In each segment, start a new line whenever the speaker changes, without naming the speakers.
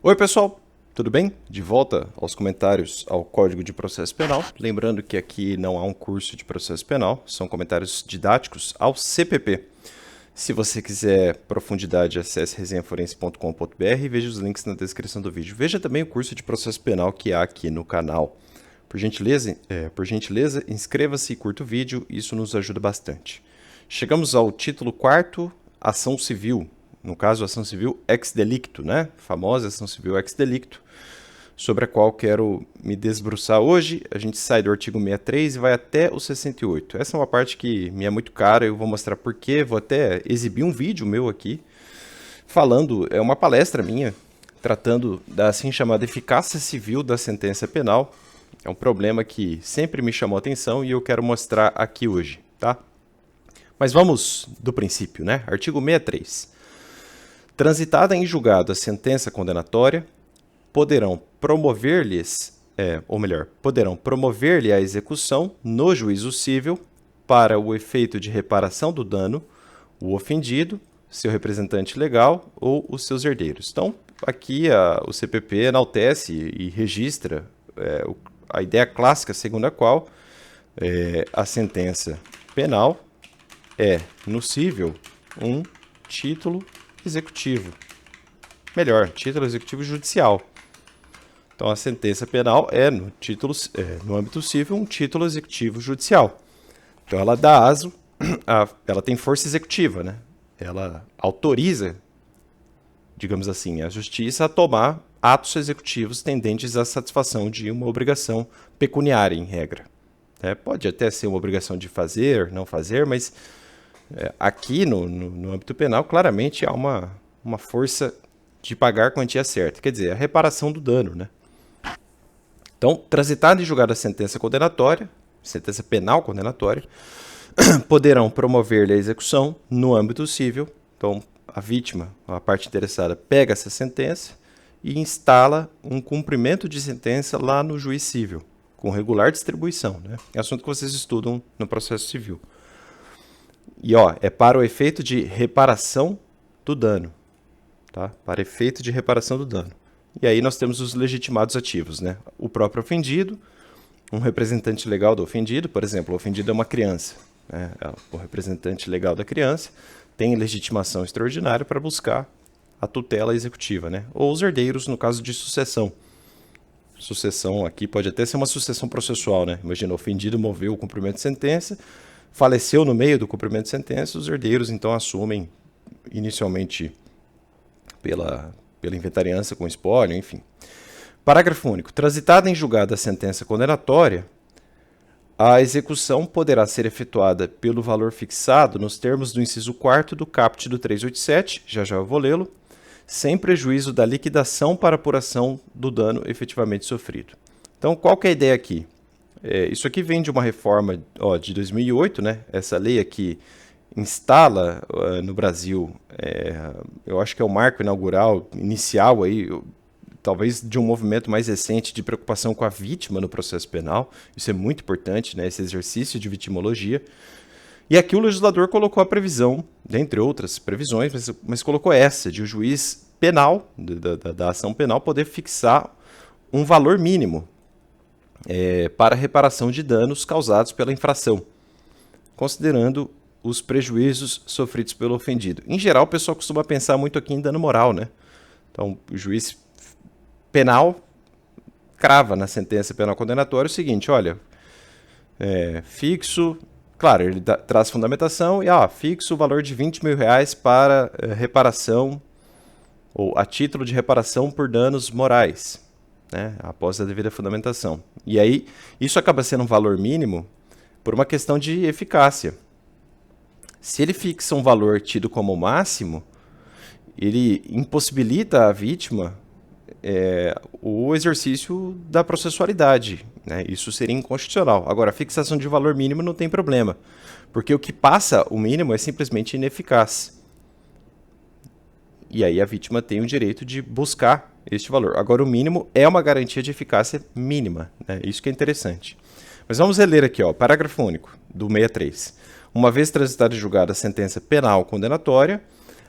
Oi, pessoal, tudo bem? De volta aos comentários ao Código de Processo Penal. Lembrando que aqui não há um curso de processo penal, são comentários didáticos ao CPP. Se você quiser profundidade, acesse resenhaforense.com.br e veja os links na descrição do vídeo. Veja também o curso de processo penal que há aqui no canal. Por gentileza, inscreva-se e curta o vídeo, isso nos ajuda bastante. Chegamos ao título 4º, Ação Civil. No caso, ação civil ex delicto, né? Famosa ação civil ex delicto, sobre a qual quero me desbruçar hoje. A gente sai do artigo 63 e vai até o 68. Essa é uma parte que me é muito cara, eu vou mostrar porquê, vou até exibir um vídeo meu aqui, falando, é uma palestra minha, tratando da assim chamada eficácia civil da sentença penal. É um problema que sempre me chamou a atenção e eu quero mostrar aqui hoje, tá? Mas vamos do princípio, né? Artigo 63. Transitada em julgado a sentença condenatória, poderão promover-lhe a execução no juízo cível para o efeito de reparação do dano, o ofendido, seu representante legal ou os seus herdeiros. Então, aqui o CPP enaltece e registra a ideia clássica segundo a qual a sentença penal é, no cível, um título executivo. Melhor, título executivo judicial. Então, a sentença penal é, no âmbito civil, um título executivo judicial. Então, ela dá aso, ela tem força executiva, né? Ela autoriza, digamos assim, a justiça a tomar atos executivos tendentes à satisfação de uma obrigação pecuniária, em regra. Pode até ser uma obrigação de fazer, não fazer, mas aqui no âmbito penal, claramente há uma força de pagar a quantia certa, quer dizer, a reparação do dano, né? Então, transitada e julgada a sentença condenatória, sentença penal condenatória, poderão promover-lhe a execução no âmbito civil. Então, a vítima, a parte interessada, pega essa sentença e instala um cumprimento de sentença lá no juiz civil, com regular distribuição, né? É assunto que vocês estudam no processo civil. E é para o efeito de reparação do dano, tá? Para efeito de reparação do dano. E aí nós temos os legitimados ativos, né? O próprio ofendido, um representante legal do ofendido, por exemplo, o ofendido é uma criança, né? O representante legal da criança tem legitimação extraordinária para buscar a tutela executiva, né? Ou os herdeiros no caso de sucessão. Sucessão aqui pode até ser uma sucessão processual, né? Imagina, o ofendido moveu o cumprimento de sentença, faleceu no meio do cumprimento de sentença, os herdeiros então assumem inicialmente pela inventariança com espólio, enfim. Parágrafo único. Transitada em julgado a sentença condenatória, a execução poderá ser efetuada pelo valor fixado nos termos do inciso 4º do caput do 387, já eu vou lê-lo, sem prejuízo da liquidação para apuração do dano efetivamente sofrido. Então, qual que é a ideia aqui? Isso aqui vem de uma reforma de 2008, né? Essa lei aqui instala no Brasil, eu acho que é o marco inicial aí, talvez de um movimento mais recente de preocupação com a vítima no processo penal. Isso é muito importante, né? Esse exercício de vitimologia. E aqui o legislador colocou a previsão, dentre outras previsões, mas colocou essa, de o juiz penal, da ação penal, poder fixar um valor mínimo para reparação de danos causados pela infração, considerando os prejuízos sofridos pelo ofendido. Em geral, o pessoal costuma pensar muito aqui em dano moral, né? Então, o juiz penal crava na sentença penal condenatória o seguinte, olha, fixo, claro, ele traz fundamentação e fixo o valor de R$20 mil para reparação, ou a título de reparação por danos morais, né, após a devida fundamentação. E aí, isso acaba sendo um valor mínimo por uma questão de eficácia. Se ele fixa um valor tido como máximo, ele impossibilita a vítima o exercício da processualidade, né? Isso seria inconstitucional. Agora, a fixação de valor mínimo não tem problema, porque o que passa o mínimo é simplesmente ineficaz. E aí a vítima tem o direito de buscar este valor. Agora, o mínimo é uma garantia de eficácia mínima, né? Isso que é interessante. Mas vamos reler aqui, parágrafo único do 63. Uma vez transitada e julgada a sentença penal condenatória,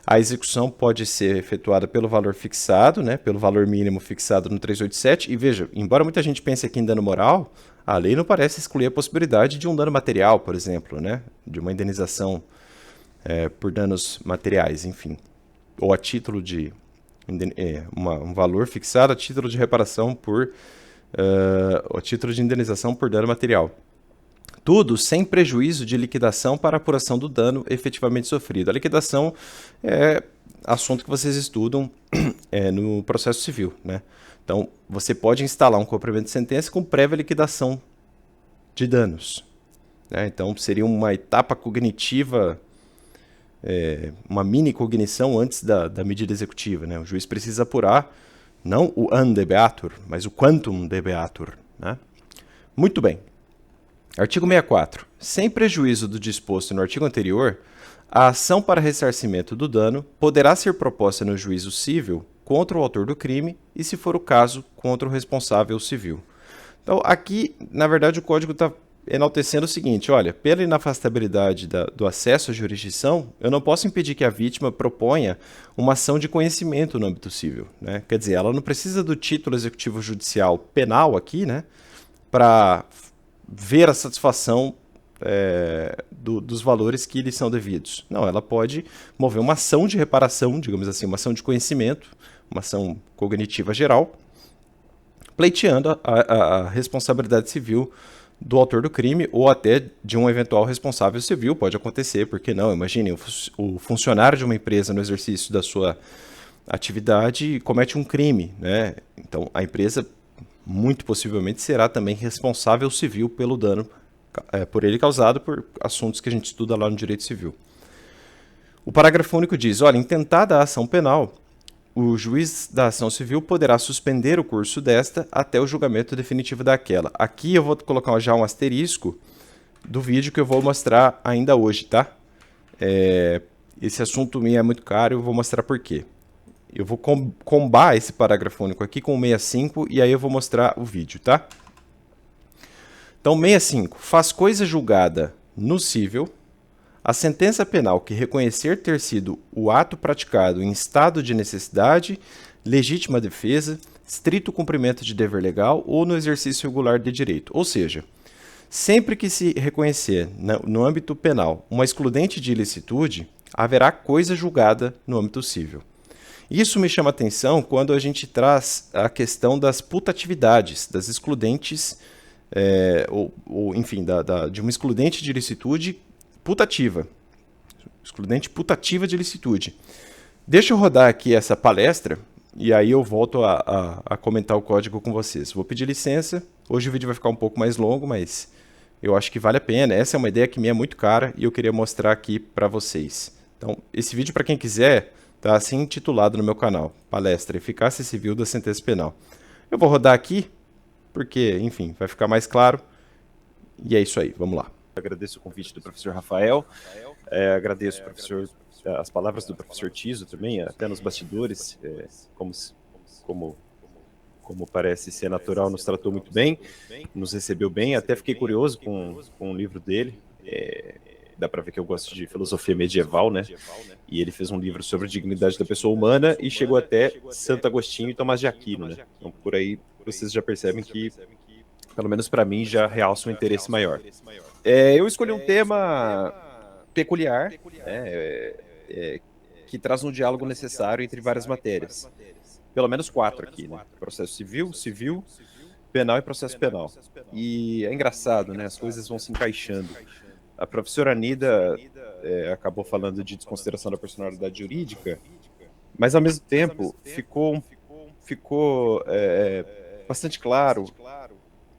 A execução pode ser efetuada pelo valor fixado, né, pelo valor mínimo fixado no 387. E veja, embora muita gente pense aqui em dano moral, a lei não parece excluir a possibilidade de um dano material, por exemplo, né, de uma indenização por danos materiais, enfim, ou a título de um valor fixado a título de reparação por a título de indenização por dano material. Tudo sem prejuízo de liquidação para apuração do dano efetivamente sofrido. A liquidação é assunto que vocês estudam no processo civil, né? Então, você pode instalar um cumprimento de sentença com prévia liquidação de danos, né? Então, seria uma etapa cognitiva, uma mini cognição antes da medida executiva, né? O juiz precisa apurar não o an debeatur, mas o quantum debeatur, né? Muito bem. Artigo 64. Sem prejuízo do disposto no artigo anterior, a ação para ressarcimento do dano poderá ser proposta no juízo civil contra o autor do crime e, se for o caso, contra o responsável civil. Então, aqui, na verdade, o Código está enaltecendo o seguinte: olha, pela inafastabilidade do acesso à jurisdição, eu não posso impedir que a vítima proponha uma ação de conhecimento no âmbito civil, né? Quer dizer, ela não precisa do título executivo judicial penal aqui, né, para ver a satisfação dos valores que lhe são devidos. Não, ela pode mover uma ação de reparação, digamos assim, uma ação de conhecimento, uma ação cognitiva geral, pleiteando a responsabilidade civil do autor do crime ou até de um eventual responsável civil. Pode acontecer, por que não? Imagine o funcionário de uma empresa no exercício da sua atividade comete um crime, né? Então, a empresa muito possivelmente será também responsável civil pelo dano por ele causado por assuntos que a gente estuda lá no direito civil. O parágrafo único diz: olha, intentada a ação penal, o juiz da ação civil poderá suspender o curso desta até o julgamento definitivo daquela. Aqui eu vou colocar já um asterisco do vídeo que eu vou mostrar ainda hoje, tá? Esse assunto me é muito caro e eu vou mostrar por quê. Eu vou combar esse parágrafo único aqui com o 65 e aí eu vou mostrar o vídeo, tá? Então, 65. Faz coisa julgada no cível, a sentença penal que reconhecer ter sido o ato praticado em estado de necessidade, legítima defesa, estrito cumprimento de dever legal ou no exercício regular de direito. Ou seja, sempre que se reconhecer no âmbito penal uma excludente de ilicitude, haverá coisa julgada no âmbito cível. Isso me chama a atenção quando a gente traz a questão das putatividades, das excludentes, enfim, de uma excludente de ilicitude putativa. Excludente putativa de ilicitude. Deixa eu rodar aqui essa palestra e aí eu volto a comentar o código com vocês. Vou pedir licença. Hoje o vídeo vai ficar um pouco mais longo, mas eu acho que vale a pena. Essa é uma ideia que me é muito cara e eu queria mostrar aqui para vocês. Então, esse vídeo, para quem quiser, está assim intitulado no meu canal: Palestra Eficácia Civil da Sentença Penal. Eu vou rodar aqui, porque, enfim, vai ficar mais claro. E é isso aí, vamos lá.
Agradeço o convite do professor Rafael, agradeço, professor, as palavras do professor Tiso também, até nos bastidores, como parece ser natural, nos tratou muito bem, nos recebeu bem, até fiquei curioso com o livro dele. Dá para ver que eu gosto de filosofia medieval, né? E ele fez um livro sobre a dignidade da pessoa humana e chegou até Santo Agostinho e Tomás de Aquino, né? Então, por aí, vocês já percebem que, pelo menos para mim, já realça um interesse maior. Eu escolhi um tema peculiar, que traz um diálogo necessário entre várias matérias. Pelo menos 4 aqui, né? Processo civil, penal e processo penal. E é engraçado, né? As coisas vão se encaixando. A professora Anida acabou falando de desconsideração da personalidade jurídica, mas ao mesmo tempo ficou bastante claro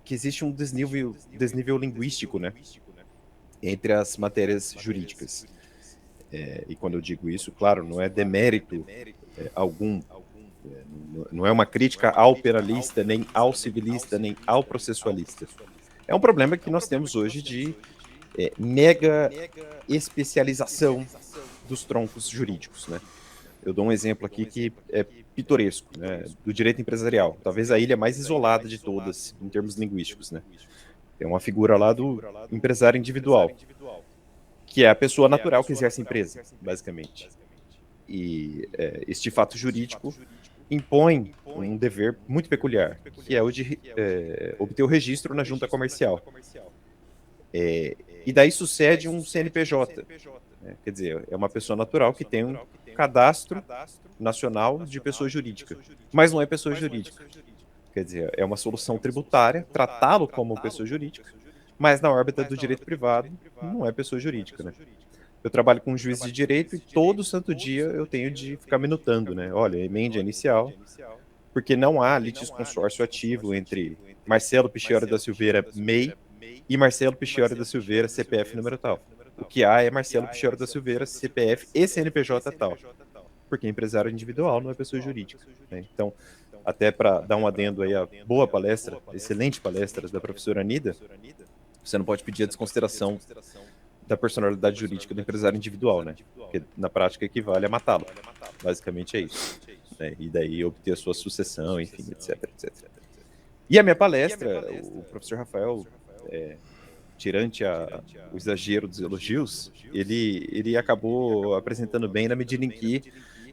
que existe um desnível linguístico, né, entre as matérias jurídicas. E quando eu digo isso, claro, não é demérito algum, não é uma crítica ao penalista, nem ao civilista, nem ao processualista. É um problema que nós temos hoje de mega especialização dos troncos jurídicos, né? Eu dou um exemplo aqui que é pitoresco, né, do direito empresarial, talvez a ilha mais isolada de todas em termos linguísticos, né? Tem uma figura lá do empresário individual, que é a pessoa natural que exerce a empresa, basicamente. este fato jurídico impõe um dever muito peculiar, que é o de obter o registro na junta comercial. E daí sucede um CNPJ, né? Quer dizer, é uma pessoa natural que tem um cadastro nacional de pessoa jurídica, mas não é pessoa jurídica. Quer dizer, é uma solução tributária, tratá-lo como pessoa jurídica, mas na órbita do direito privado não é pessoa jurídica, né? Eu trabalho com juiz de direito e todo santo dia eu tenho de ficar minutando, né? Olha, emenda inicial, porque não há litisconsórcio ativo entre Marcelo Pichiori da Silveira, MEI, e Marcelo Pichiori da Silveira, CPF número tal. O que há é Marcelo Pichiori da Silveira, CPF e CNPJ tal. Porque empresário individual não é pessoa jurídica, né? Então, até para dar um adendo aí à boa palestra, excelente palestra da professora Anida, você não pode pedir a desconsideração da personalidade jurídica do empresário individual, né? Porque na prática equivale a matá-lo. Basicamente é isso, né? E daí obter a sua sucessão, enfim, etc, etc. E a minha palestra, o professor Rafael, tirante o exagero dos elogios, ele acabou apresentando bem na medida em que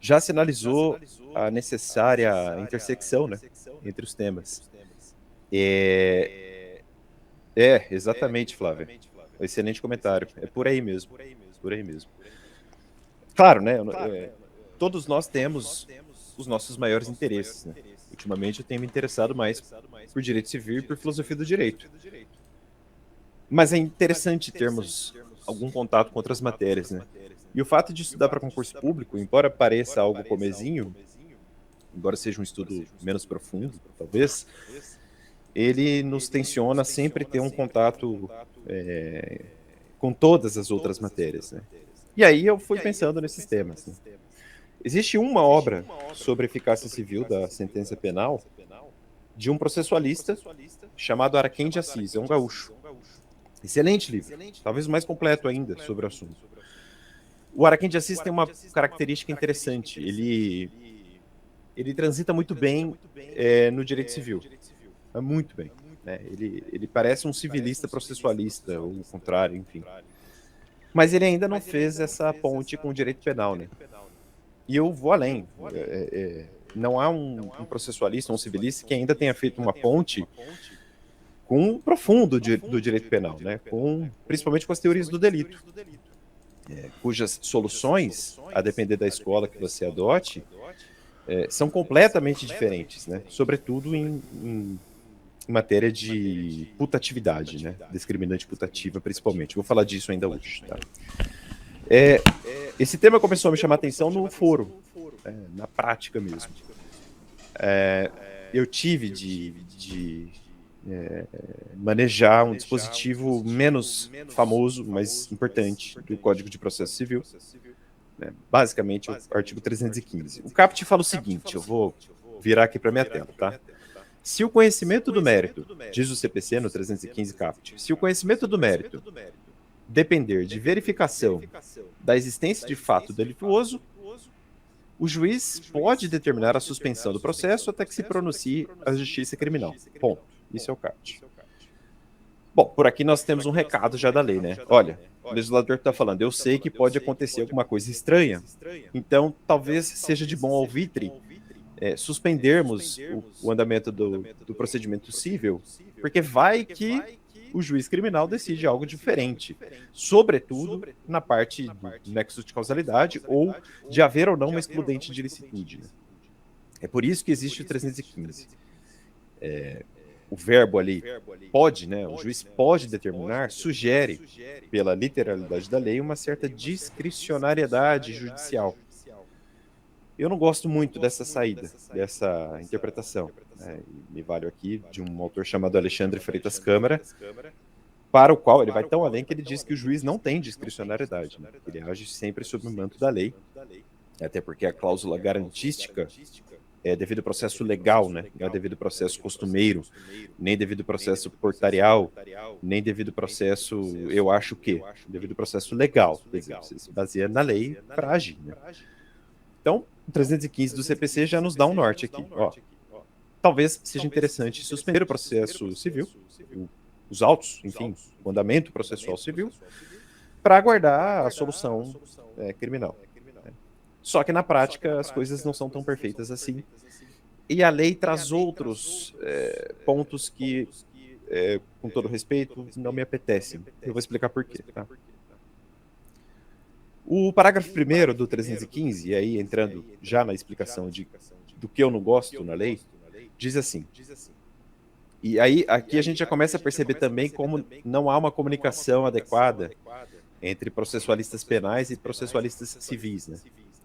já sinalizou a necessária intersecção, né, entre os temas. Exatamente, Flávia. Excelente comentário. É por aí mesmo. Por aí mesmo. Claro, né? Todos nós temos os nossos maiores interesses, né? Ultimamente eu tenho me interessado mais por direito civil e por filosofia do direito. Mas é interessante termos algum contato com outras matérias, né? E o fato de estudar para concurso público, embora pareça algo comezinho, embora seja um estudo menos profundo, talvez, ele nos tensiona a sempre ter um contato com todas as outras matérias, né? E aí eu fui pensando nesses temas, né? Existe uma obra sobre eficácia civil da sentença penal de um processualista chamado Araquém de Assis, é um gaúcho. Excelente livro, talvez o mais completo ainda sobre o assunto. O Araquém de Assis tem uma característica interessante, ele transita muito bem no direito civil, muito bem, né? Ele parece um civilista processualista, ou o contrário, enfim. Mas ele ainda não fez essa ponte com o direito penal, né? E eu vou além. Não há um processualista, um civilista que ainda tenha feito uma ponte com o profundo do direito penal, né? Principalmente com as teorias do delito, cujas soluções, a depender da escola que você adote, são completamente diferentes, né? Sobretudo em matéria de putatividade, né? Discriminante putativa, principalmente. Vou falar disso ainda hoje, tá? Esse tema começou a me chamar a atenção no foro, na prática mesmo. Eu tive de manejar um dispositivo menos famoso, mas importante, do Código de Processo Civil, né? Basicamente o artigo 315. O caput fala o seguinte, eu vou virar aqui para minha tela, tá? Se o conhecimento do mérito, diz o CPC no 315 caput, se o conhecimento do mérito depender de verificação da existência de fato delituoso, o juiz pode determinar a suspensão do processo até que se pronuncie a justiça criminal. Ponto. Isso é o caput. Bom, por aqui nós temos um recado já da lei, né? Olha, o legislador está falando, eu sei que pode acontecer alguma coisa estranha, então talvez seja de bom alvitre suspendermos o andamento do procedimento civil, porque vai que o juiz criminal decide algo diferente, sobretudo na parte do nexo de causalidade ou de haver ou não uma excludente de ilicitude, né? É por isso que existe o 315. O verbo ali pode, né? O juiz pode determinar, sugere, pela literalidade da lei, uma certa discricionariedade judicial. Eu não gosto muito dessa saída, dessa interpretação, né? Me valho aqui de um autor chamado Alexandre Freitas Câmara, para o qual ele vai tão além que ele diz que o juiz não tem discricionariedade, né? Ele age sempre sob o manto da lei, até porque a cláusula garantística é devido ao processo legal, né? Não é devido ao processo costumeiro, nem devido ao processo portarial, nem devido ao processo, eu acho que, devido ao processo legal. Quer dizer, você se baseia na lei para agir, né? Então, o 315 do CPC já nos dá um norte aqui. Ó, talvez seja interessante suspender o processo civil, os autos, enfim, o andamento processual civil, para aguardar a solução criminal. Só que na prática as coisas não são tão perfeitas assim. E a lei traz outros pontos que, com todo respeito, não me apetecem. Eu vou explicar por quê. Tá? O parágrafo 1º do 315, e aí entrando já na explicação do que eu não gosto na lei, diz assim. E aí aqui a gente já começa a perceber também como não há uma comunicação adequada entre processualistas penais e processualistas civis, né?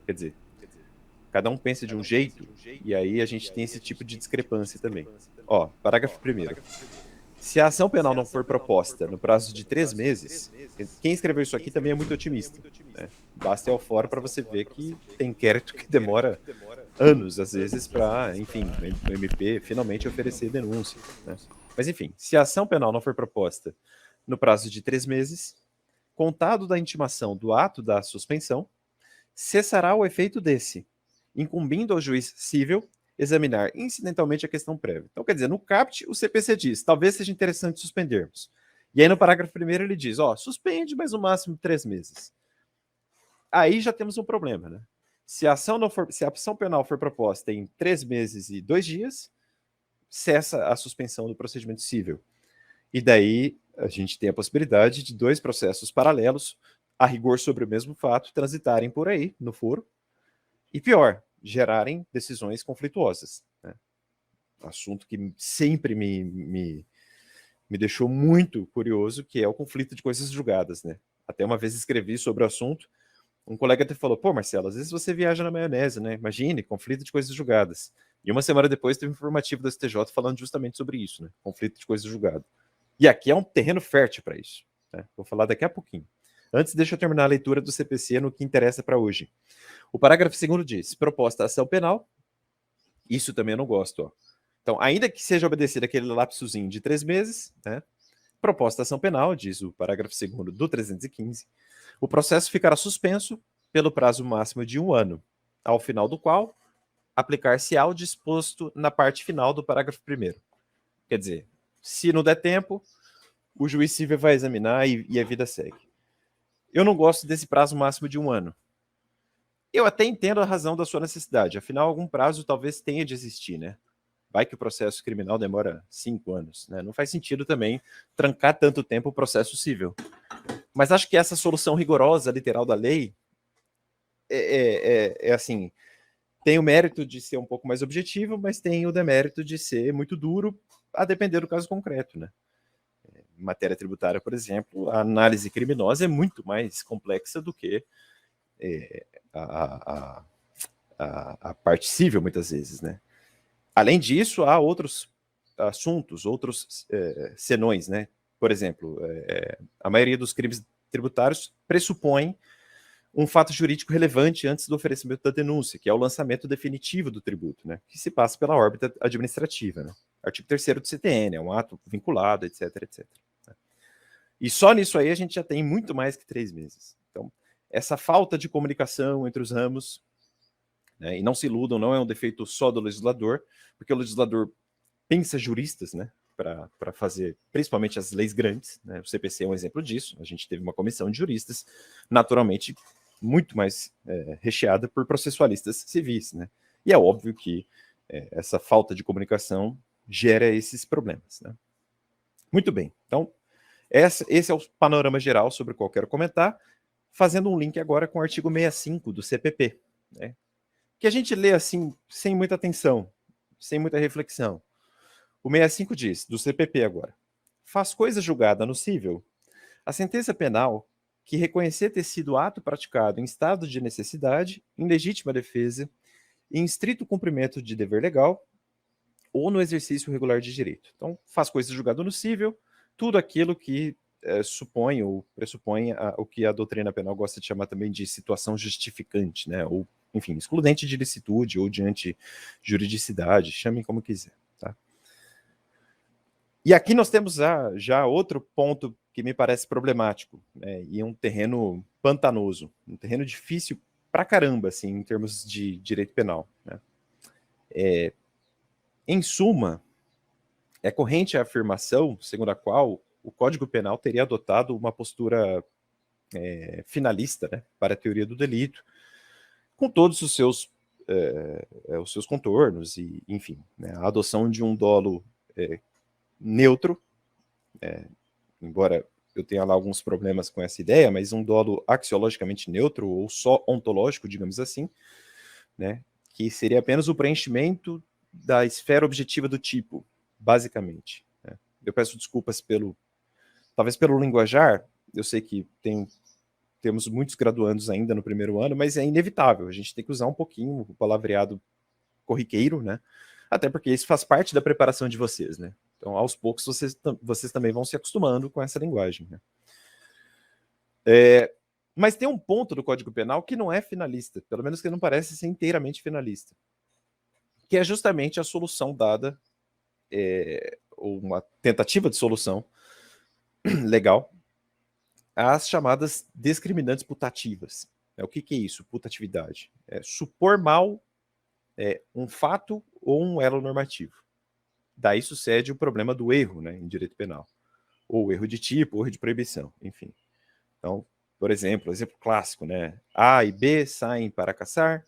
Quer dizer, cada um pensa de um jeito, e aí a gente tem esse tipo de discrepância também. Ó, parágrafo 1º. Se a ação penal não for proposta no prazo de 3 meses, quem escreveu isso aqui também é muito otimista. Né? Basta ir ao fórum para você ver que tem inquérito que demora anos, às vezes, para, enfim, o MP finalmente oferecer denúncia. Né? Mas, enfim, se a ação penal não for proposta no prazo de 3 meses, contado da intimação do ato da suspensão, cessará o efeito desse, incumbindo ao juiz cível examinar incidentalmente a questão prévia. Então, quer dizer, no CAPT, o CPC diz, talvez seja interessante suspendermos. E aí, no parágrafo 1º, ele diz, suspende, mas no máximo 3 meses. Aí já temos um problema, né? Se a ação penal for proposta em 3 meses e 2 dias, cessa a suspensão do procedimento cível. E daí a gente tem a possibilidade de 2 processos paralelos, a rigor sobre o mesmo fato, transitarem por aí, no foro, e pior, gerarem decisões conflituosas. Né? Assunto que sempre me deixou muito curioso, que é o conflito de coisas julgadas. Né? Até uma vez escrevi sobre o assunto, um colega até falou, pô, Marcelo, às vezes você viaja na maionese, né? Imagine, conflito de coisas julgadas. E uma semana depois teve um informativo do STJ falando justamente sobre isso, né? Conflito de coisas julgadas. E aqui é um terreno fértil para isso. Né? Vou falar daqui a pouquinho. Antes, deixa eu terminar a leitura do CPC no que interessa para hoje. O parágrafo 2º diz, proposta ação penal, isso também eu não gosto. Ó. Então, ainda que seja obedecido aquele lapsozinho de 3 meses, né? Proposta ação penal, diz o parágrafo 2º do 315, o processo ficará suspenso pelo prazo máximo de 1 ano, ao final do qual aplicar-se-á o disposto na parte final do parágrafo 1º. Quer dizer, se não der tempo, o juiz civil vai examinar e a vida segue. Eu não gosto desse prazo máximo de 1 ano. Eu até entendo a razão da sua necessidade, afinal, algum prazo talvez tenha de existir, né? Vai que o processo criminal demora 5 anos, né? Não faz sentido também trancar tanto tempo o processo civil. Mas acho que essa solução rigorosa, literal da lei, é assim, tem o mérito de ser um pouco mais objetivo, mas tem o demérito de ser muito duro, a depender do caso concreto, né? Em matéria tributária, por exemplo, a análise criminosa é muito mais complexa do que a parte civil, muitas vezes, né? Além disso, há outros assuntos, outros senões, né? Por exemplo, a maioria dos crimes tributários pressupõe um fato jurídico relevante antes do oferecimento da denúncia, que é o lançamento definitivo do tributo, né? Que se passa pela órbita administrativa, né? Artigo 3º do CTN, é um ato vinculado, etc, etc. E só nisso aí a gente já tem muito mais que 3 meses. Então, essa falta de comunicação entre os ramos, né, e não se iludam, não é um defeito só do legislador, porque o legislador pensa juristas, né, para fazer principalmente as leis grandes, né, o CPC é um exemplo disso, a gente teve uma comissão de juristas, naturalmente muito mais recheada por processualistas civis, né, e é óbvio que essa falta de comunicação gera esses problemas. Né. Muito bem, então esse é o panorama geral sobre o qual eu quero comentar, fazendo um link agora com o artigo 65 do CPP, né, que a gente lê assim, sem muita atenção, sem muita reflexão. O 65 diz, do CPP agora, faz coisa julgada no cível, a sentença penal que reconhecer ter sido ato praticado em estado de necessidade, em legítima defesa, em estrito cumprimento de dever legal ou no exercício regular de direito. Então, faz coisa julgada no cível, tudo aquilo que supõe ou pressupõe o que a doutrina penal gosta de chamar também de situação justificante, né? Ou, enfim, excludente de licitude ou de antijuridicidade, chamem como quiser. Tá? E aqui nós temos já outro ponto que me parece problemático, né? E um terreno pantanoso, um terreno difícil pra caramba, assim, em termos de direito penal. Né? Em suma, é corrente a afirmação segundo a qual o Código Penal teria adotado uma postura finalista, né, para a teoria do delito, com todos os seus contornos e, enfim, né, a adoção de um dolo neutro, embora eu tenha lá alguns problemas com essa ideia, mas um dolo axiologicamente neutro ou só ontológico, digamos assim, né, que seria apenas o preenchimento da esfera objetiva do tipo, basicamente. Né. Eu peço desculpas talvez pelo linguajar, eu sei que temos muitos graduandos ainda no primeiro ano, mas é inevitável, a gente tem que usar um pouquinho o palavreado corriqueiro, né? Até porque isso faz parte da preparação de vocês, né? Então, aos poucos, vocês também vão se acostumando com essa linguagem, né? Mas tem um ponto do Código Penal que não é finalista, pelo menos que não parece ser inteiramente finalista, que é justamente a solução dada, ou uma tentativa de solução legal, às chamadas discriminantes putativas. O que é isso? Putatividade. É supor mal um fato ou um elo normativo. Daí sucede o problema do erro, né, em direito penal. Ou erro de tipo, ou erro de proibição, enfim. Então, por exemplo clássico, né? A e B saem para caçar,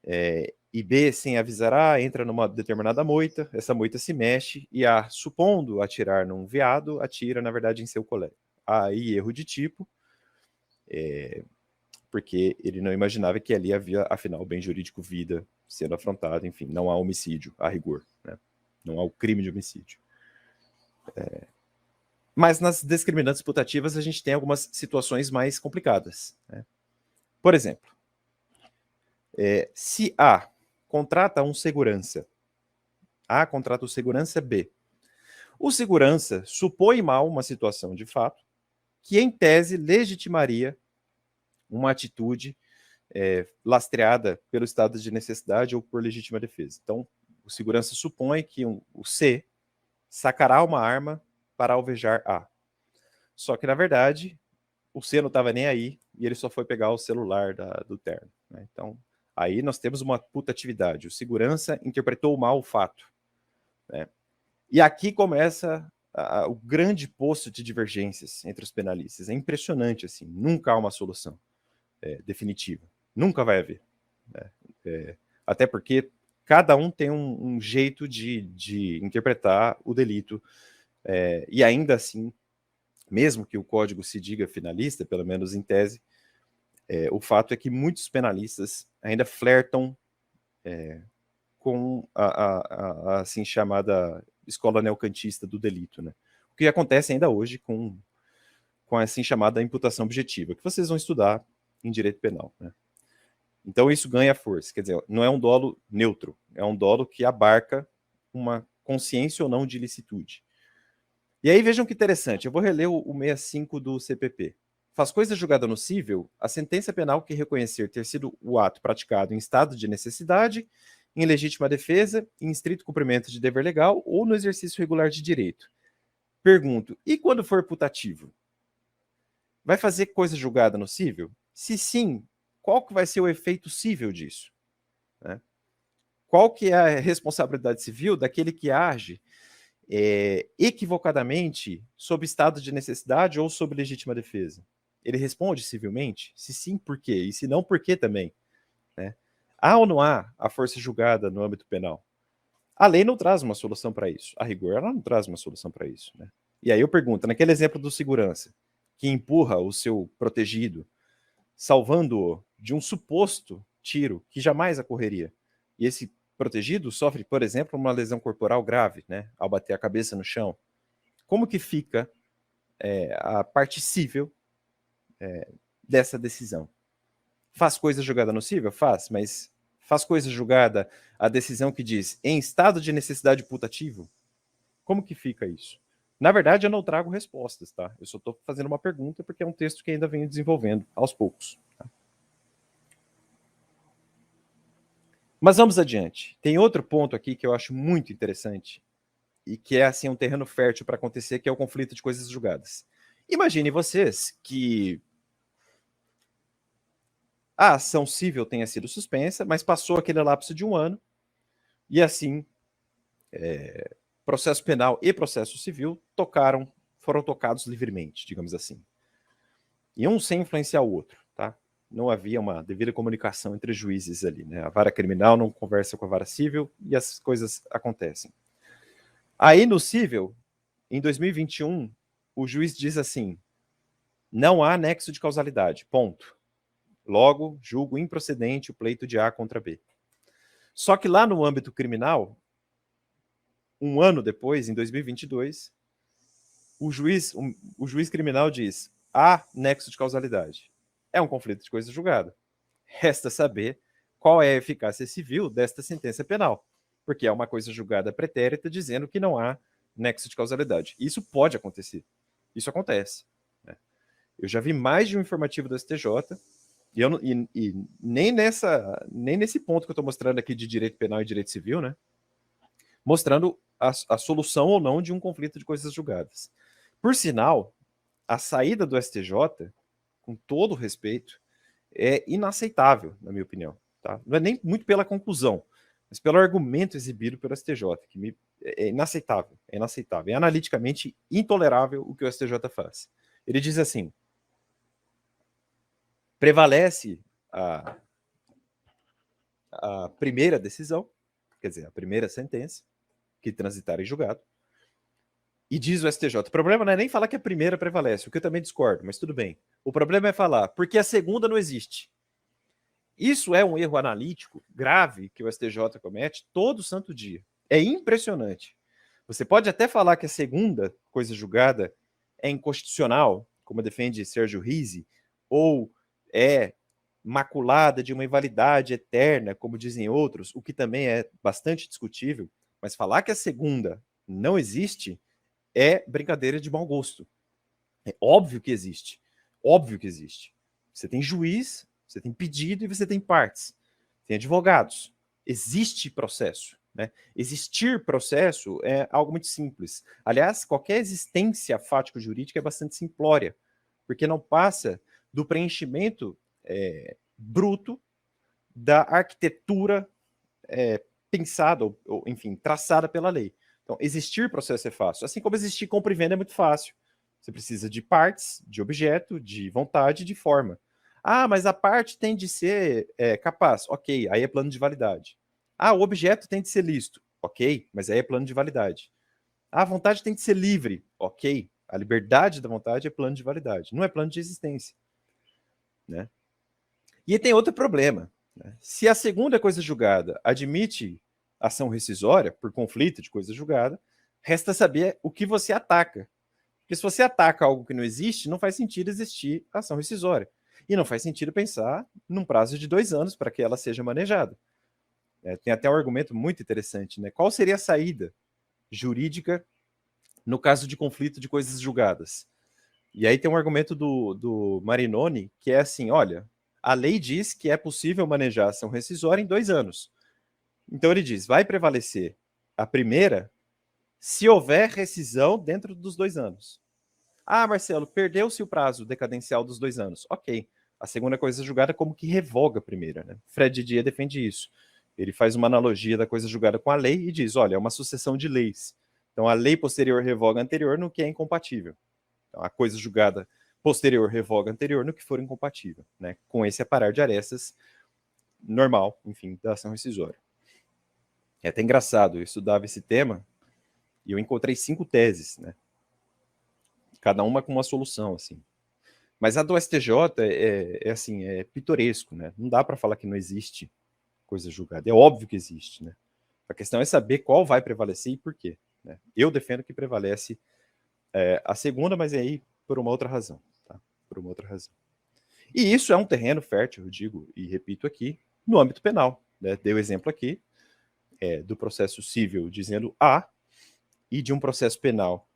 e B, sem avisar A, entra numa determinada moita, essa moita se mexe, e A, supondo atirar num veado, atira, na verdade, em seu colega. Aí, erro de tipo, porque ele não imaginava que ali havia, afinal, bem jurídico, vida sendo afrontado, enfim, não há homicídio, a rigor, né? Não há o crime de homicídio. Mas nas discriminantes putativas a gente tem algumas situações mais complicadas, né? Por exemplo, se A contrata um segurança, A contrata o segurança B, o segurança supõe mal uma situação de fato que, em tese, legitimaria uma atitude lastreada pelo estado de necessidade ou por legítima defesa. Então, o segurança supõe que o C sacará uma arma para alvejar A. Só que, na verdade, o C não estava nem aí e ele só foi pegar o celular do terno, né? Então, aí nós temos uma putatividade. O segurança interpretou mal o fato, né? E aqui começa o grande poço de divergências entre os penalistas. É impressionante, assim. Nunca há uma solução definitiva. Nunca vai haver. Né? Até porque cada um tem um jeito de interpretar o delito. E ainda assim, mesmo que o código se diga finalista, pelo menos em tese, o fato é que muitos penalistas ainda flertam com a assim chamada escola neocantista do delito, né? O que acontece ainda hoje com a assim chamada imputação objetiva, que vocês vão estudar em direito penal, né? Então isso ganha força, quer dizer, não é um dolo neutro, é um dolo que abarca uma consciência ou não de ilicitude. E aí vejam que interessante, eu vou reler o 65 do CPP. Faz coisa julgada nocível a sentença penal que reconhecer ter sido o ato praticado em estado de necessidade, em legítima defesa, em estrito cumprimento de dever legal ou no exercício regular de direito. Pergunto, e quando for putativo? Vai fazer coisa julgada nocível? Se sim, qual que vai ser o efeito cível disso? Né? Qual que é a responsabilidade civil daquele que age equivocadamente sob estado de necessidade ou sob legítima defesa? Ele responde civilmente? Se sim, por quê? E se não, por quê também? Né? Há ou não há a força julgada no âmbito penal? A lei não traz uma solução para isso. A rigor, ela não traz uma solução para isso. Né? E aí eu pergunto, naquele exemplo do segurança, que empurra o seu protegido, salvando-o de um suposto tiro que jamais ocorreria, e esse protegido sofre, por exemplo, uma lesão corporal grave, né, ao bater a cabeça no chão, como que fica a parte cível dessa decisão? Faz coisa julgada nocível? Faz, mas faz coisa julgada a decisão que diz em estado de necessidade putativo? Como que fica isso? Na verdade, eu não trago respostas, tá? Eu só estou fazendo uma pergunta porque é um texto que ainda venho desenvolvendo aos poucos. Tá? Mas vamos adiante. Tem outro ponto aqui que eu acho muito interessante e que é assim um terreno fértil para acontecer, que é o conflito de coisas julgadas. Imagine vocês que a ação civil tenha sido suspensa, mas passou aquele lapso de um ano e assim processo penal e processo civil foram tocados livremente, digamos assim. E um sem influenciar o outro, tá? não havia uma devida comunicação entre juízes ali, né? A vara criminal não conversa com a vara civil e as coisas acontecem. Aí no civil, em 2021, o juiz diz assim: não há nexo de causalidade, ponto. Logo, julgo improcedente o pleito de A contra B. Só que lá no âmbito criminal, um ano depois, em 2022, o juiz criminal diz: há nexo de causalidade. É um conflito de coisa julgada. Resta saber qual é a eficácia civil desta sentença penal, porque é uma coisa julgada pretérita dizendo que não há nexo de causalidade. Isso pode acontecer. Isso acontece. Né? Eu já vi mais de um informativo do STJ e nem nesse ponto que eu estou mostrando aqui de direito penal e direito civil, né? Mostrando a solução ou não de um conflito de coisas julgadas. Por sinal, a saída do STJ, com todo respeito, é inaceitável, na minha opinião. Tá? Não é nem muito pela conclusão, mas pelo argumento exibido pelo STJ, que é inaceitável, é inaceitável. É analiticamente intolerável o que o STJ faz. Ele diz assim: prevalece a primeira decisão, quer dizer, a primeira sentença que transitar em julgado, e diz o STJ, o problema não é nem falar que a primeira prevalece, o que eu também discordo, mas tudo bem. O problema é falar, porque a segunda não existe. Isso é um erro analítico grave que o STJ comete todo santo dia. É impressionante. Você pode até falar que a segunda coisa julgada é inconstitucional, como defende Sérgio Rizzi, ou é maculada de uma invalidade eterna, como dizem outros, o que também é bastante discutível, mas falar que a segunda não existe é brincadeira de mau gosto. É óbvio que existe. Óbvio que existe. Você tem juiz, você tem pedido e você tem partes. Tem advogados. Existe processo. Né? Existir processo é algo muito simples. Aliás, qualquer existência fático-jurídica é bastante simplória, porque não passa do preenchimento bruto da arquitetura pensada, ou, enfim, traçada pela lei. Então, existir processo é fácil. Assim como existir compra e venda é muito fácil. Você precisa de partes, de objeto, de vontade, de forma. Ah, mas a parte tem de ser capaz. Ok, aí é plano de validade. Ah, o objeto tem de ser lícito. Ok, mas aí é plano de validade. Ah, a vontade tem de ser livre. Ok, a liberdade da vontade é plano de validade. Não é plano de existência. Né? E tem outro problema. Né? Se a segunda coisa julgada admite ação rescisória por conflito de coisa julgada, resta saber o que você ataca. Porque se você ataca algo que não existe, não faz sentido existir ação rescisória. E não faz sentido pensar num prazo de 2 anos para que ela seja manejada. Tem até um argumento muito interessante. Né? Qual seria a saída jurídica no caso de conflito de coisas julgadas? E aí tem um argumento do Marinoni, que é assim, olha, a lei diz que é possível manejar ação rescisória em 2 anos. Então ele diz, vai prevalecer a primeira se houver rescisão dentro dos 2 anos. Ah, Marcelo, perdeu-se o prazo decadencial dos 2 anos. Ok. A segunda coisa julgada como que revoga a primeira. Né? Fred Didier defende isso. Ele faz uma analogia da coisa julgada com a lei e diz, olha, é uma sucessão de leis. Então a lei posterior revoga a anterior no que é incompatível. Então, a coisa julgada posterior revoga a anterior no que for incompatível. Né? Com esse aparar de arestas normal, enfim, da ação rescisória. É até engraçado, eu estudava esse tema e eu encontrei 5 teses, né? Cada uma com uma solução, assim. Mas a do STJ assim, é pitoresco, né? Não dá para falar que não existe coisa julgada. É óbvio que existe, né? A questão é saber qual vai prevalecer e por quê. Né? Eu defendo que prevalece a segunda, mas aí por uma outra razão. Tá? Por uma outra razão. E isso é um terreno fértil, eu digo e repito aqui, no âmbito penal. Né? Dei o exemplo aqui do processo civil dizendo A e de um processo penal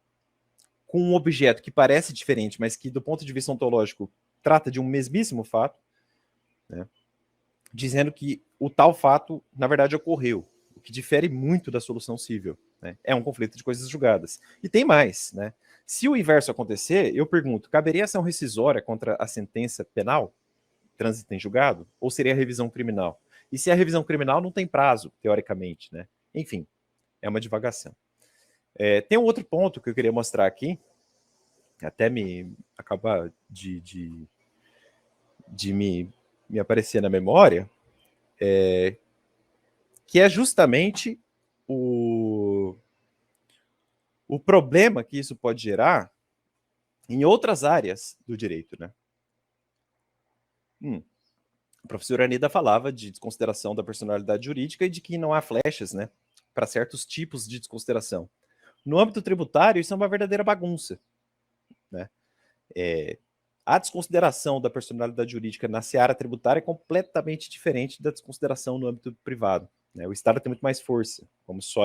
com um objeto que parece diferente, mas que do ponto de vista ontológico trata de um mesmíssimo fato, né? Dizendo que o tal fato, na verdade, ocorreu, o que difere muito da solução civil. Né? É um conflito de coisas julgadas. E tem mais. Né? Se o inverso acontecer, eu pergunto, caberia ação rescisória contra a sentença penal, trânsito em julgado, ou seria revisão criminal? E se a revisão criminal não tem prazo, teoricamente, né? Enfim, é uma divagação. Tem um outro ponto que eu queria mostrar aqui, até me acabar de me me aparecia na memória, que é justamente o problema que isso pode gerar em outras áreas do direito, né? A professora Anida falava de desconsideração da personalidade jurídica e de que não há flechas, né, para certos tipos de desconsideração. No âmbito tributário, isso é uma verdadeira bagunça, né? A desconsideração da personalidade jurídica na seara tributária é completamente diferente da desconsideração no âmbito privado, né? O Estado tem muito mais força, como só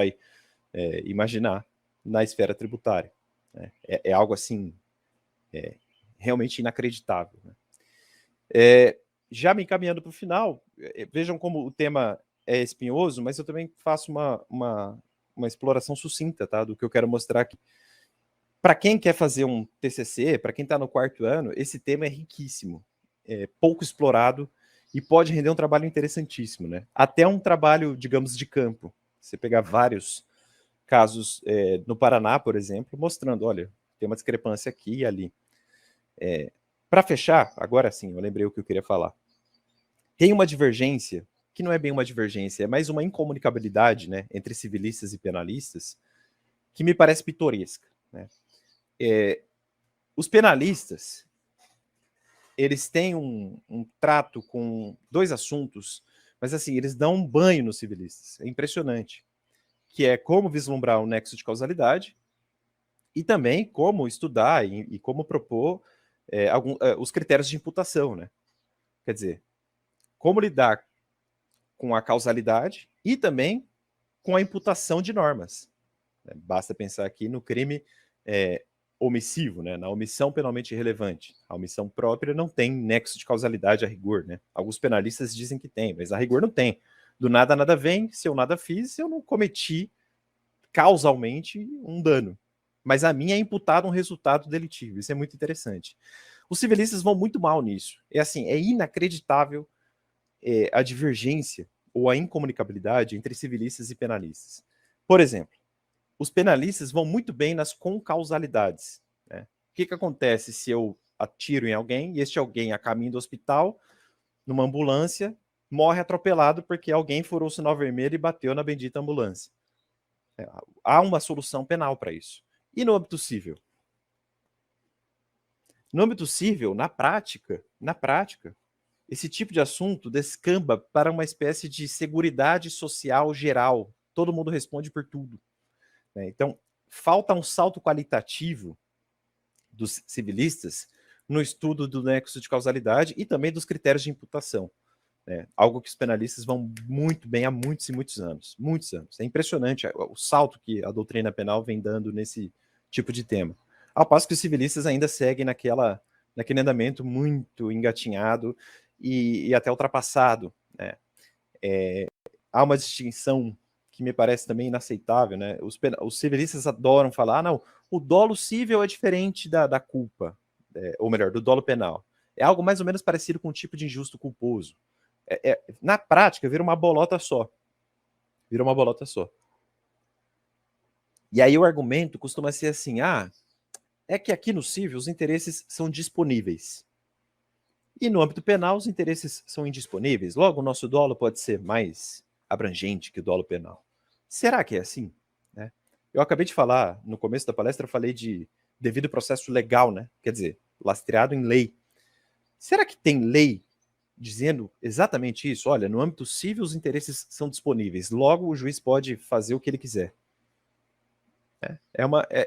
imaginar, na esfera tributária, né? É algo assim, realmente inacreditável, né? Já me encaminhando para o final, vejam como o tema é espinhoso, mas eu também faço uma exploração sucinta, tá, do que eu quero mostrar aqui. Para quem quer fazer um TCC, para quem está no 4º ano, esse tema é riquíssimo, é pouco explorado e pode render um trabalho interessantíssimo, né? Até um trabalho, digamos, de campo. Você pegar vários casos no Paraná, por exemplo, mostrando, olha, tem uma discrepância aqui e ali. Para fechar, agora sim, eu lembrei o que eu queria falar. Tem uma divergência, que não é bem uma divergência, é mais uma incomunicabilidade, né, entre civilistas e penalistas, que me parece pitoresca, né? Os penalistas, eles têm um trato com 2 assuntos, mas assim, eles dão um banho nos civilistas, é impressionante, que é como vislumbrar um nexo de causalidade e também como estudar e como propor os critérios de imputação, né? Quer dizer, como lidar com a causalidade e também com a imputação de normas. Basta pensar aqui no crime omissivo, né? Na omissão penalmente irrelevante. A omissão própria não tem nexo de causalidade a rigor, né? Alguns penalistas dizem que tem, mas a rigor não tem. Do nada, nada vem. Se eu nada fiz, eu não cometi causalmente um dano. Mas a mim é imputado um resultado delitivo. Isso é muito interessante. Os civilistas vão muito mal nisso. É assim, é inacreditável a divergência ou a incomunicabilidade entre civilistas e penalistas. Por exemplo, os penalistas vão muito bem nas concausalidades, né? O que acontece se eu atiro em alguém e este alguém, a caminho do hospital, numa ambulância, morre atropelado porque alguém furou o sinal vermelho e bateu na bendita ambulância? Há uma solução penal para isso. E no âmbito civil? No âmbito civil, na prática, esse tipo de assunto descamba para uma espécie de seguridade social geral. Todo mundo responde por tudo, né? Então, falta um salto qualitativo dos civilistas no estudo do nexo de causalidade e também dos critérios de imputação, né? Algo que os penalistas vão muito bem há muitos e muitos anos. Muitos anos. É impressionante o salto que a doutrina penal vem dando nesse tipo de tema. Ao passo que os civilistas ainda seguem naquele andamento muito engatinhado e até ultrapassado, né? Há uma distinção que me parece também inaceitável, né? Os civilistas adoram falar, não, o dolo civil é diferente da culpa, ou melhor, do dolo penal. É algo mais ou menos parecido com um tipo de injusto culposo. Na prática, vira uma bolota só. Vira uma bolota só. E aí o argumento costuma ser assim, é que aqui no civil os interesses são disponíveis. E no âmbito penal os interesses são indisponíveis. Logo, o nosso dolo pode ser mais abrangente que o dolo penal. Será que é assim? Né? Eu acabei de falar, no começo da palestra, eu falei de devido processo legal, né? Quer dizer, lastreado em lei. Será que tem lei dizendo exatamente isso? Olha, no âmbito civil os interesses são disponíveis. Logo, o juiz pode fazer o que ele quiser.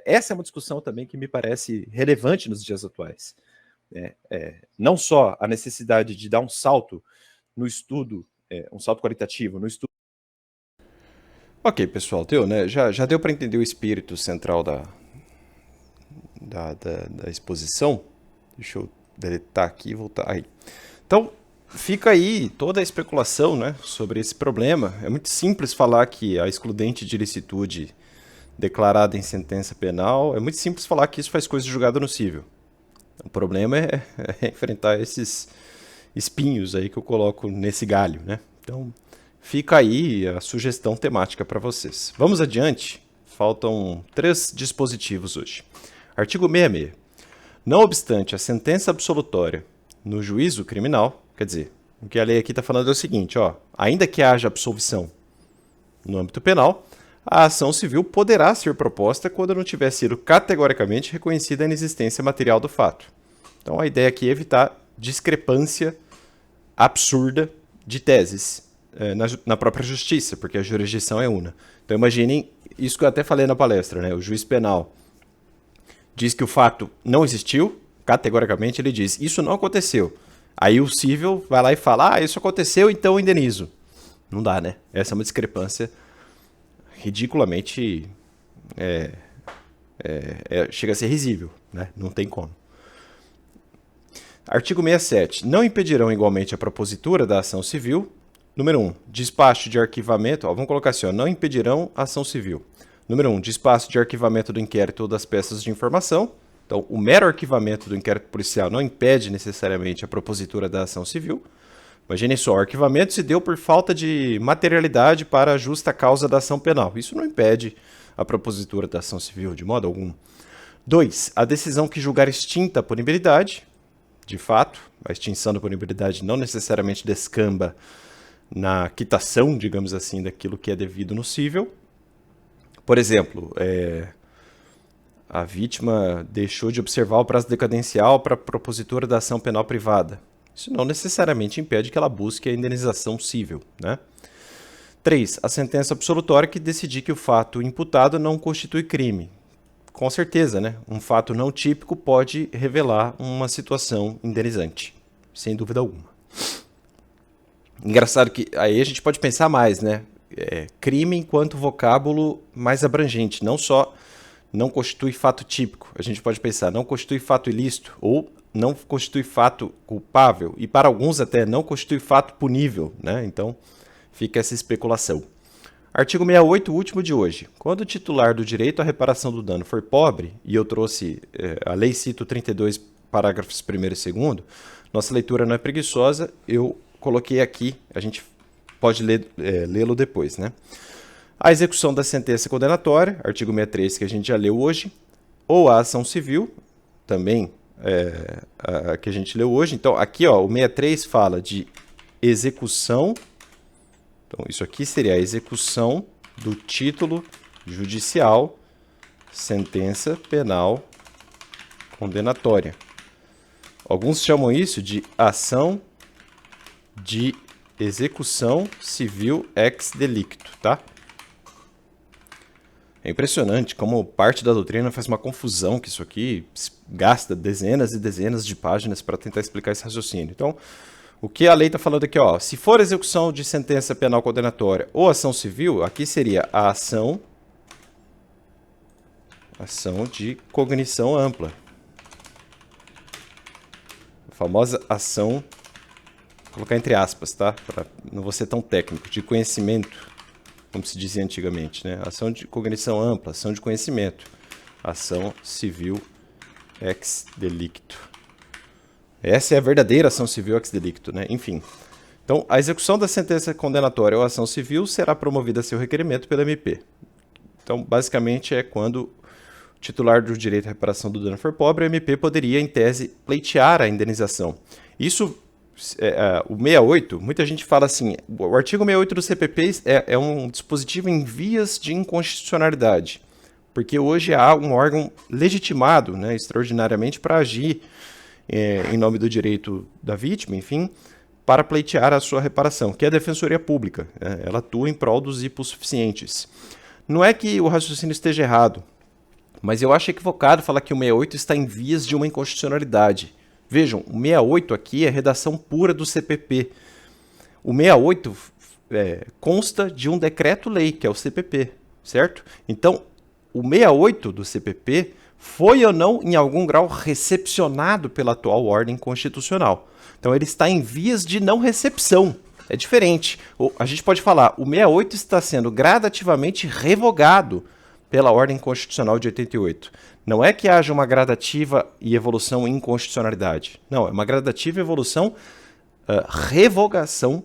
Essa é uma discussão também que me parece relevante nos dias atuais. Não só a necessidade de dar um salto no estudo, um salto qualitativo no estudo.
Ok, pessoal, deu, né? Já deu para entender o espírito central da exposição? Deixa eu deletar aqui e voltar aí. Então, fica aí toda a especulação, né, sobre esse problema. É muito simples falar que a excludente de ilicitude declarada em sentença penal, é muito simples falar que isso faz coisa de julgado no cível. O problema é enfrentar esses espinhos aí que eu coloco nesse galho, né? Então, fica aí a sugestão temática para vocês. Vamos adiante. Faltam 3 dispositivos hoje. Artigo 66. Não obstante a sentença absolutória no juízo criminal, quer dizer, O que a lei aqui está falando é o seguinte, ó, ainda que haja absolvição no âmbito penal, a ação civil poderá ser proposta quando não tiver sido categoricamente reconhecida a inexistência material do fato. Então a ideia aqui é evitar discrepância absurda de teses na própria justiça, porque a jurisdição é una. Então imaginem isso que eu até falei na palestra, né? O juiz penal diz que o fato não existiu, categoricamente ele diz, isso não aconteceu. Aí o civil vai lá e fala, isso aconteceu, então eu indenizo. Não dá, né? Essa é uma discrepância ridiculamente... chega a ser risível, né? Não tem como. Artigo 67. Não impedirão igualmente a propositura da ação civil. Número 1. Despacho de arquivamento. Vamos colocar assim, não impedirão a ação civil. Número 1. Despacho de arquivamento do inquérito ou das peças de informação. Então, o mero arquivamento do inquérito policial não impede necessariamente a propositura da ação civil. Imaginem só, o arquivamento se deu por falta de materialidade para a justa causa da ação penal. Isso não impede a propositura da ação civil de modo algum. 2. A decisão que julgar extinta a punibilidade. De fato, a extinção da punibilidade não necessariamente descamba na quitação, digamos assim, daquilo que é devido no cível. Por exemplo, a vítima deixou de observar o prazo decadencial para a propositura da ação penal privada. Isso não necessariamente impede que ela busque a indenização cível, né? 3. A sentença absolutória que decidir que o fato imputado não constitui crime. Com certeza, né? Um fato não típico pode revelar uma situação indenizante, sem dúvida alguma. Engraçado que aí a gente pode pensar mais, né? Crime enquanto vocábulo mais abrangente, não só não constitui fato típico. A gente pode pensar, não constitui fato ilícito ou não constitui fato culpável e para alguns até não constitui fato punível, né? Então fica essa especulação. Artigo 68, o último de hoje. Quando o titular do direito à reparação do dano for pobre, e eu trouxe a lei cito 32, parágrafos 1º e 2º, nossa leitura não é preguiçosa, eu coloquei aqui, a gente pode lê-lo depois, né? A execução da sentença condenatória, artigo 63, que a gente já leu hoje, ou a ação civil, também a que a gente leu hoje. Então, aqui ó, o 63 fala de execução. Então, isso aqui seria a execução do título judicial, sentença penal condenatória. Alguns chamam isso de ação de execução civil ex delicto, tá? É impressionante como parte da doutrina faz uma confusão, que isso aqui gasta dezenas e dezenas de páginas para tentar explicar esse raciocínio. Então, o que a lei está falando aqui, ó, se for execução de sentença penal condenatória ou ação civil, aqui seria a ação de cognição ampla. A famosa ação, vou colocar entre aspas, tá? Para não vou ser tão técnico, de conhecimento, como se dizia antigamente, né? Ação de cognição ampla, ação de conhecimento, ação civil ex delicto. Essa é a verdadeira ação civil ex delicto, né? Enfim. Então, a execução da sentença condenatória ou ação civil será promovida a seu requerimento pela MP. Então, basicamente, é quando o titular do direito à reparação do dano for pobre, a MP poderia, em tese, pleitear a indenização. Isso, o 68, muita gente fala assim, o artigo 68 do CPP é um dispositivo em vias de inconstitucionalidade, porque hoje há um órgão legitimado, né, extraordinariamente, para agir em nome do direito da vítima, enfim, para pleitear a sua reparação, que é a Defensoria Pública. Ela atua em prol dos hipossuficientes. Não é que o raciocínio esteja errado, mas eu acho equivocado falar que o 68 está em vias de uma inconstitucionalidade. Vejam, o 68 aqui é redação pura do CPP. O 68 consta de um decreto-lei, que é o CPP, certo? Então, o 68 do CPP foi ou não, em algum grau, recepcionado pela atual ordem constitucional. Então, ele está em vias de não recepção. É diferente. A gente pode falar, o 68 está sendo gradativamente revogado pela ordem constitucional de 88. Não é que haja uma gradativa e evolução em inconstitucionalidade. Não, é uma gradativa evolução, revogação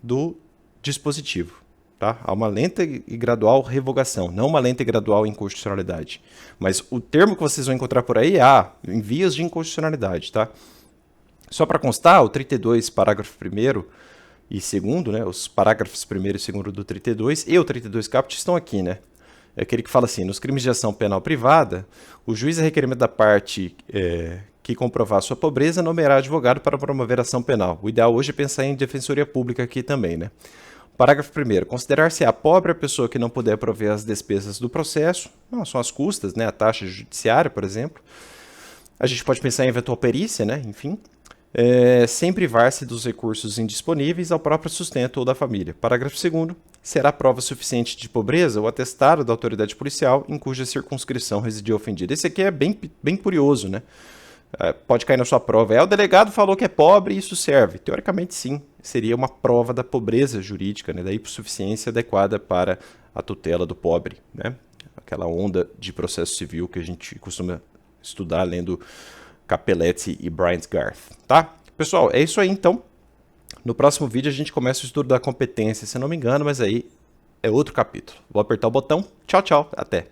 do dispositivo. Tá? Há uma lenta e gradual revogação, não uma lenta e gradual inconstitucionalidade. Mas o termo que vocês vão encontrar por aí é em vias de inconstitucionalidade. Tá? Só para constar, o 32, parágrafo 1º e 2º, né, os parágrafos 1º e 2º do 32 e o 32 caput estão aqui, né? É aquele que fala assim, nos crimes de ação penal privada, o juiz, a requerimento da parte que comprovar sua pobreza, nomeará advogado para promover a ação penal. O ideal hoje é pensar em defensoria pública aqui também, né? Parágrafo 1º. Considerar-se-á pobre a pessoa que não puder prover as despesas do processo, não, são as custas, né, a taxa judiciária, por exemplo. A gente pode pensar em eventual perícia, né, enfim. Sem privar-se dos recursos indisponíveis ao próprio sustento ou da família. Parágrafo 2º. Será prova suficiente de pobreza o atestado da autoridade policial em cuja circunscrição residiu ofendido. Esse aqui é bem curioso, né? Pode cair na sua prova. O delegado falou que é pobre e isso serve. Teoricamente, sim. Seria uma prova da pobreza jurídica, né? Da hipossuficiência adequada para a tutela do pobre, né? Aquela onda de processo civil que a gente costuma estudar lendo Capelletti e Bryant Garth, tá? Pessoal, é isso aí então. No próximo vídeo a gente começa o estudo da competência, se não me engano, mas aí é outro capítulo. Vou apertar o botão. Tchau, tchau. Até.